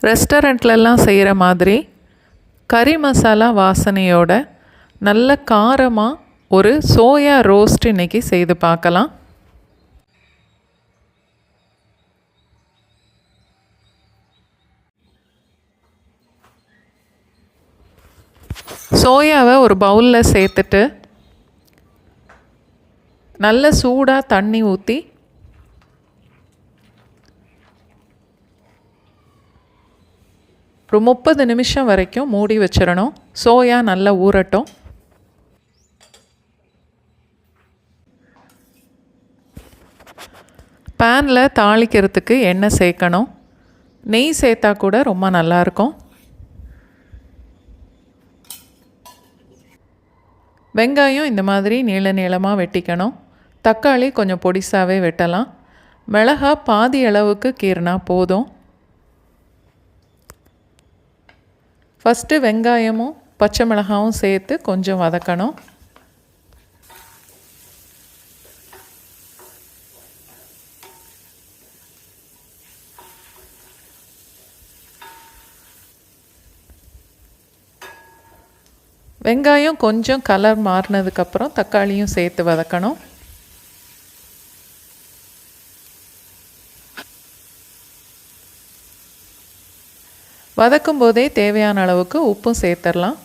ரெஸ்டாரண்ட்லலாம் செய்கிற மாதிரி கறி மசாலா வாசனையோட நல்ல காரமாக ஒரு சோயா ரோஸ்ட் இன்றைக்கி செய்து பார்க்கலாம். சோயாவை ஒரு பவுலில் சேர்த்துட்டு நல்ல சூடாக தண்ணி ஊற்றி ஒரு 30 நிமிஷம் வரைக்கும் மூடி வச்சிடணும். சோயா நல்லா ஊறட்டும். பேனில் தாளிக்கிறதுக்கு எண்ணெய் சேர்க்கணும். நெய் சேர்த்தா கூட ரொம்ப நல்லாயிருக்கும். வெங்காயம் இந்த மாதிரி நீள நீளமாக வெட்டிக்கணும். தக்காளி கொஞ்சம் பொடிசாகவே வெட்டலாம். மிளகாய் பாதி அளவுக்கு கீறினா போதும். ஃபஸ்ட்டு வெங்காயமும் பச்சை மிளகாயும் சேர்த்து கொஞ்சம் வதக்கணும். வெங்காயம் கொஞ்சம் கலர் மாறினதுக்கப்புறம் தக்காளியும் சேர்த்து வதக்கணும். வதக்கும் போதே தேவையான அளவுக்கு உப்பும் சேர்த்துடலாம்.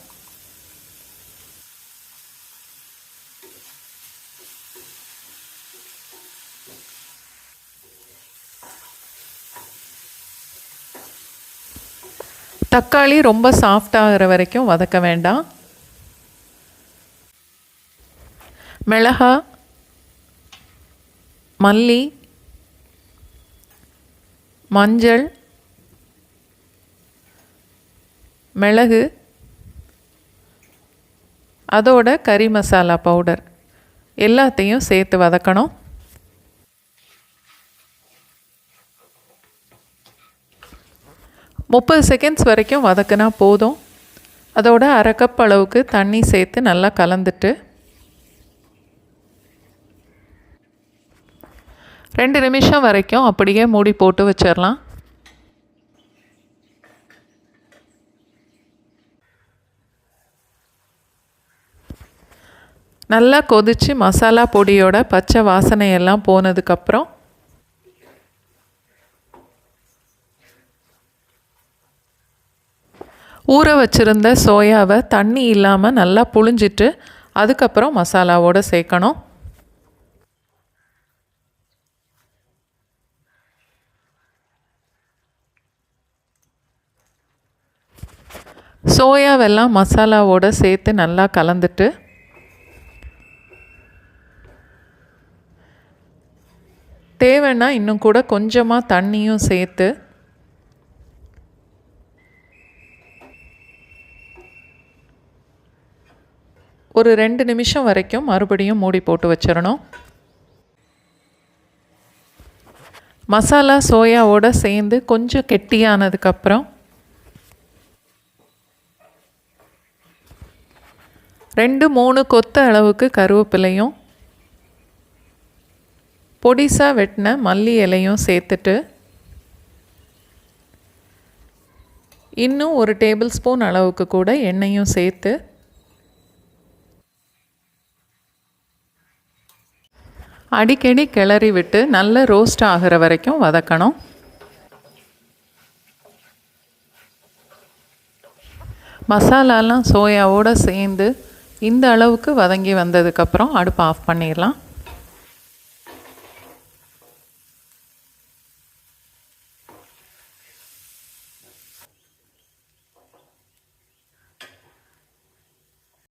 தக்காளி ரொம்ப சாஃப்டாகிற வரைக்கும் வதக்க வேண்டாம். மிளகாய், மல்லி, மஞ்சள், மிளகு, அதோட கறி மசாலா பவுடர் எல்லாத்தையும் சேர்த்து வதக்கணும். முப்பது செகண்ட்ஸ் வரைக்கும் வதக்கினா போதும். அதோட அரை கப் அளவுக்கு தண்ணி சேர்த்து நல்லா கலந்துட்டு 2 நிமிஷம் வரைக்கும் அப்படியே மூடி போட்டு வச்சிடலாம். நல்லா கொதித்து மசாலா பொடியோட பச்சை வாசனையெல்லாம் போனதுக்கப்புறம் ஊற வச்சுருந்த சோயாவை தண்ணி இல்லாமல் நல்லா புழிஞ்சிட்டு அதுக்கப்புறம் மசாலாவோடு சேர்க்கணும். சோயாவெல்லாம் மசாலாவோடு சேர்த்து நல்லா கலந்துட்டு தேவைன்னா இன்னும் கூட கொஞ்சமாக தண்ணியும் சேர்த்து ஒரு 2 நிமிஷம் வரைக்கும் மறுபடியும் மூடி போட்டு வச்சிடணும். மசாலா சோயாவோடு சேர்ந்து கொஞ்சம் கெட்டியானதுக்கப்புறம் 2-3 கொத்து அளவுக்கு கருவேப்பிலையும் பொடிசாக வெட்டின மல்லி இலையும் சேர்த்துட்டு இன்னும் 1 டேபிள் ஸ்பூன் அளவுக்கு கூட எண்ணெயும் சேர்த்து அடிக்கடி கிளறி விட்டு நல்ல ரோஸ்ட் ஆகிற வரைக்கும் வதக்கணும். மசாலாலாம் சோயாவோடு சேர்ந்து இந்த அளவுக்கு வதங்கி வந்ததுக்கப்புறம் அடுப்பு ஆஃப் பண்ணிடலாம்.